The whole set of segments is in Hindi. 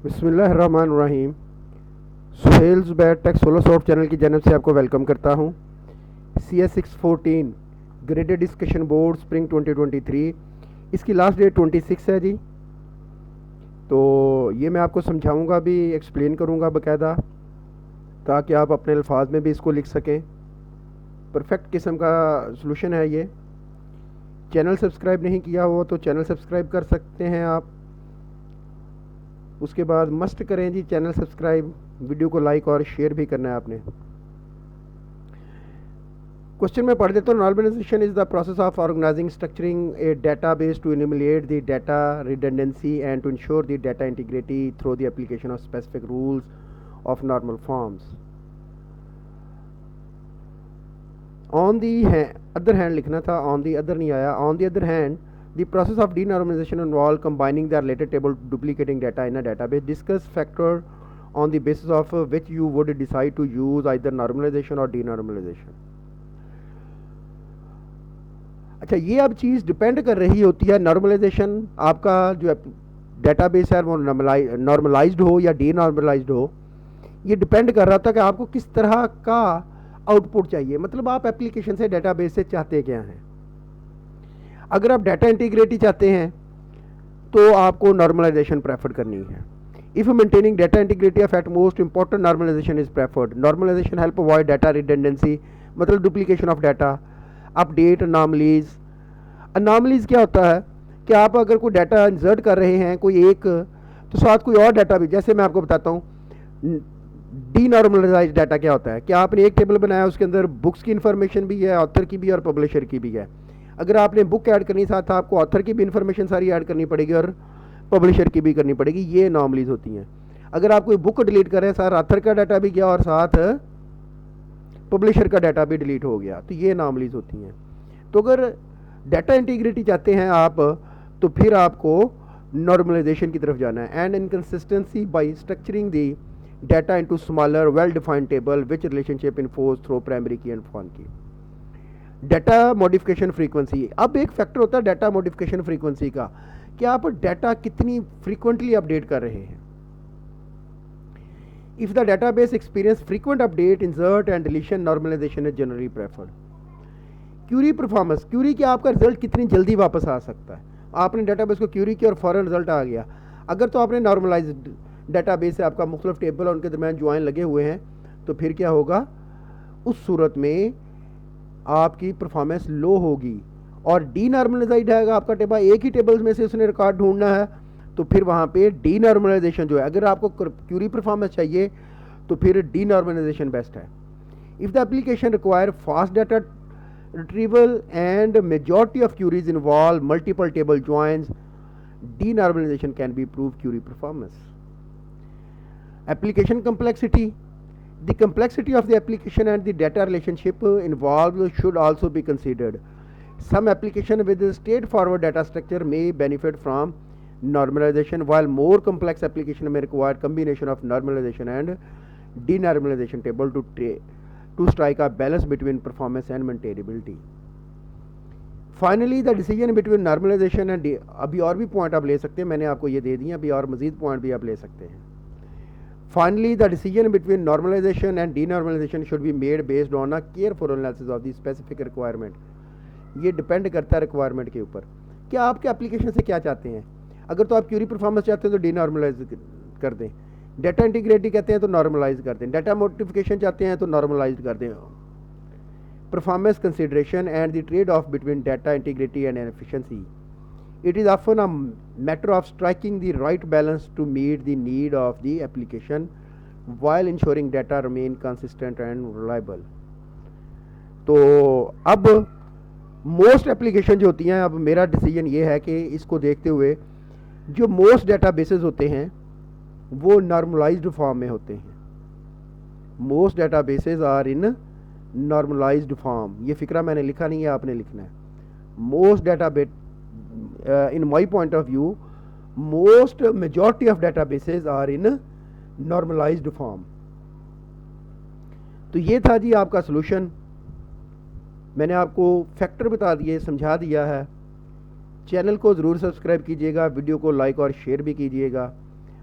बिस्मिल्लाहिर्रहमानिर्रहीम। Suhel's bat tech solo soft channel की जानब से आपको वेलकम करता हूँ। CS614 graded discussion board spring 2023, इसकी लास्ट डेट 26 है जी। तो ये मैं आपको समझाऊंगा भी, एक्सप्लेन करूंगा बाकायदा, ताकि आप अपने अल्फाज में भी इसको लिख सकें। परफेक्ट किस्म का सलूशन है ये। चैनल सब्सक्राइब नहीं किया हो तो चैनल सब्सक्राइब कर सकते हैं आप। उसके बाद मस्ट करें जी चैनल सब्सक्राइब, वीडियो को लाइक और शेयर भी करना है आपने। क्वेश्चन में पढ़ देता हूँ। Normalisation is the process of organising structuring a database to eliminate the data redundancy and to ensure the data integrity through the application of specific rules of normal forms. On the other hand लिखना था, ऑन दी अदर नहीं आया। On the other hand, the process of denormalization involves combining the related table, duplicating data in a database. Discuss factor on the basis of which you would decide to use either normalization or denormalization. अच्छा, ये अब चीज़ डिपेंड कर रही होती है। नॉर्मलाइजेशन आपका जो डेटाबेस है वो नॉर्मलाइज्ड हो या डीनॉर्मलाइज्ड हो, ये डिपेंड कर रहा था कि आपको किस तरह का आउटपुट चाहिए। मतलब आप एप्लीकेशन से डेटाबेस से चाहते क्या हैं। अगर आप डाटा इंटीग्रिटी चाहते हैं तो आपको नॉर्मलाइजेशन प्रेफर करनी है। If maintaining data integrity of at most important normalisation is preferred. Normalisation help avoid data redundancy, मतलब duplication of data. Update anomalies. Anomalies क्या होता है कि आप अगर कोई डाटा इंसर्ट कर रहे हैं कोई एक, तो साथ कोई और डाटा भी, जैसे मैं आपको बताता हूँ डीनॉर्मलाइज्ड डाटा क्या होता है कि आपने एक टेबल बनाया, उसके अंदर बुक्स की इन्फॉर्मेशन भी है, ऑथर की भी और पब्लिशर की भी है। अगर आपने बुक ऐड करनी साथ आपको ऑथर की भी इन्फॉर्मेशन सारी ऐड करनी पड़ेगी और पब्लिशर की भी करनी पड़ेगी। ये अनॉमलीज होती हैं। अगर आप कोई बुक डिलीट कर रहे हैं, सारा ऑथर का डाटा भी गया और साथ पब्लिशर का डाटा भी डिलीट हो गया, तो ये अनॉमलीज होती हैं। तो अगर डाटा इंटीग्रिटी चाहते हैं आप, तो फिर आपको नॉर्मलाइजेशन की तरफ जाना है। And inconsistency by structuring the data into smaller well defined table which relationship enforce through primary key and foreign key. Data modification frequency, अब एक फैक्टर होता है डाटा मॉडिफिकेशन फ्रीक्वेंसी का कि आप डाटा कितनी फ्रीक्वेंटली अपडेट कर रहे हैं। If the database experience frequent update, insert and deletion, normalisation is generally preferred. Query performance, query कि आपका रिजल्ट कितनी जल्दी वापस आ सकता है। आपने डाटाबेस को क्यूरी किया और फौरन रिजल्ट आ गया। अगर तो आपने नॉर्मलाइज्ड डाटाबेस से आपका मुख्तलिफ टेबल और उनके दरमियान ज्वाइन लगे हुए हैं, तो फिर क्या होगा, उस सूरत में आपकी परफॉर्मेंस लो होगी। और डीनॉर्मलाइज्ड है आपका टेबल, एक ही टेबल में से उसने रिकॉर्ड ढूंढना है, तो फिर वहाँ पे डीनॉर्मलाइजेशन जो है, अगर आपको क्यूरी परफॉर्मेंस चाहिए तो फिर डीनॉर्मलाइजेशन बेस्ट है। If the application require fast data retrieval and majority of queries involve multiple table joins, denormalisation can be prove query performance. Application complexity. The complexity of the application and the data relationship involved should also be considered. Some application with a straightforward data structure may benefit from normalization, while more complex application may require combination of normalization and denormalization table to strike a balance between performance and maintainability. Finally, the decision between normalization and अभी और भी पॉइंट आप ले सकते हैं, मैंने आपको ये दे दिए, अभी और मजीद पॉइंट भी आप ले सकते हैं। Finally, the decision between normalization and denormalization should be made based on a careful analysis of the specific requirement. ये डिपेंड करता है रिक्वायरमेंट के ऊपर कि आपके एप्लीकेशन से क्या चाहते हैं। अगर तो आप क्यूरी परफॉर्मेंस चाहते हैं तो डीनॉर्मलाइज कर दें, डाटा इंटीग्रिटी कहते हैं तो नॉर्मलाइज कर दें, डाटा मॉडिफिकेशन चाहते हैं तो नॉर्मलाइज कर दें। Performance consideration and the trade off between data integrity and efficiency. It is often a matter of striking the right balance to meet the need of the application while ensuring data remain consistent and reliable. तो अब मोस्ट एप्लीकेशन जो होती हैं, अब मेरा डिसीजन ये है कि इसको देखते हुए जो मोस्ट डेटाबेसेस होते हैं वो नॉर्मलाइज्ड फॉर्म में होते हैं। Most databases are in normalised form. ये फिक्रा मैंने लिखा नहीं है, आपने लिखना है। Most database in my point of view, most majority of databases are in normalized form. तो ये था जी आपका सॉल्यूशन। मैंने आपको फैक्टर बता दिए, समझा दिया है। चैनल को ज़रूर सब्सक्राइब कीजिएगा, वीडियो को लाइक और शेयर भी कीजिएगा।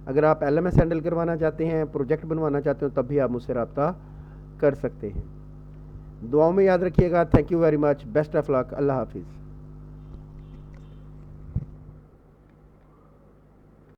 अगर आप LMS हैंडल करवाना चाहते हैं, प्रोजेक्ट बनवाना चाहते हो, तब भी आप मुझसे रब्ता कर सकते हैं। दुआओं में याद रखिएगा। Thank you very much. Best of luck. अल्लाह हाफिज़।